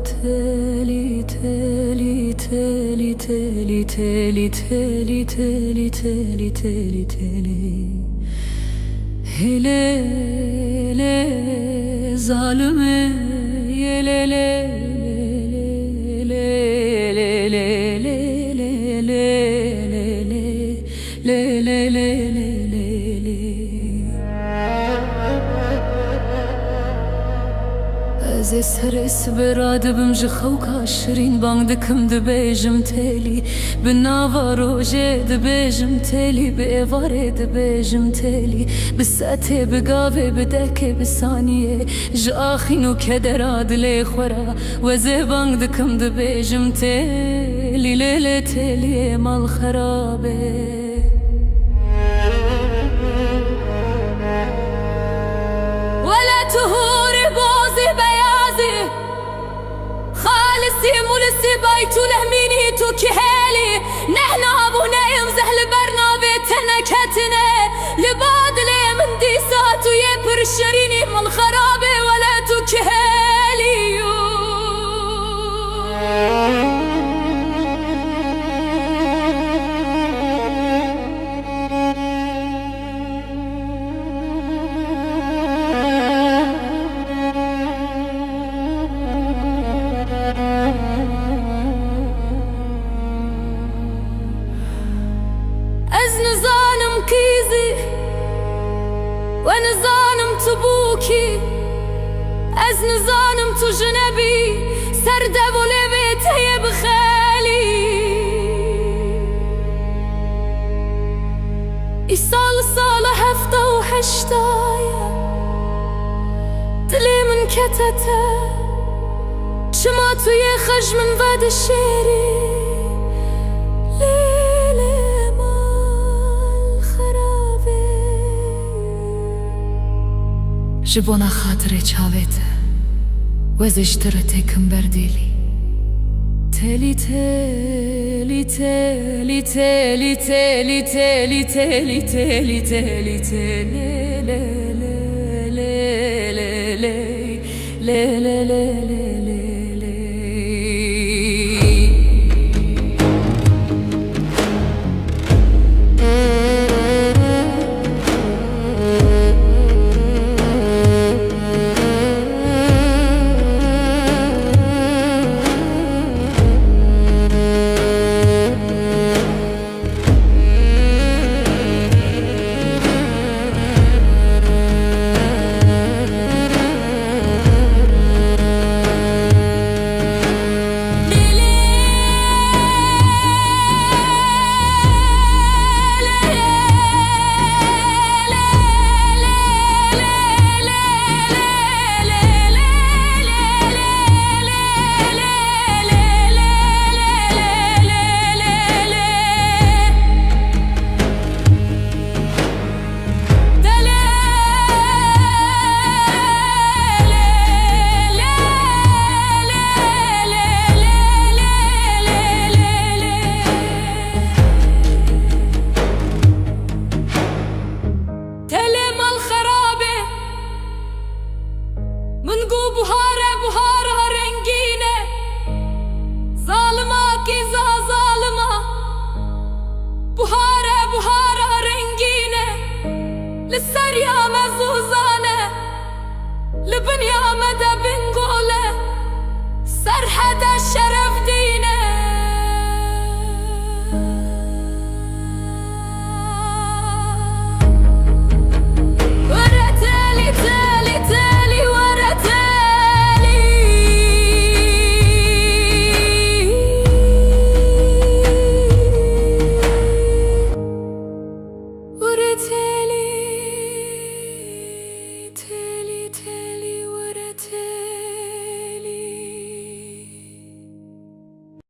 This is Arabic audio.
تالي تالي تالي تالي تالي تالي تالي تالي تالي تالي هلي ظالمة يا ليلي از سرس براد بمجخو كاشرين بان دكم دبيجم تالي بنافارو جد بيجم تالي بإيفاري دبيجم تالي بساتي بقافي بدكي بثانية جاخينو كدراد لي خورا وزي بان دكم دبيجم تالي ليلة تالي مال خرابي ولا تهوري بوزي بيازي خالصي مولسي بايتو لهميني تو كهالي نحنا ابونا يمزح لبرنامج تنكتنا لبعض لي من دي ساتو يبر الشريني من خرابي ولا تو كهالي نظانم كيزي ونظانم تبوكي از نظانم تو جنبي سرده ولبيت هي بخالي إيصال صالة هفته وحشتايا دلي من كتته شماتو يخج من بعد الشيري جبونا خاطري چاويته وزشترته كم برديلي تالي تالي تالي تالي تالي تالي تالي تالي تالي تالي لا لا لا لا لا لا للسريا مزوزانة لبنيا مدى بنقولة سرحة الشرف دينه ورا تالي تالي تالي ورا تالي ورا تالي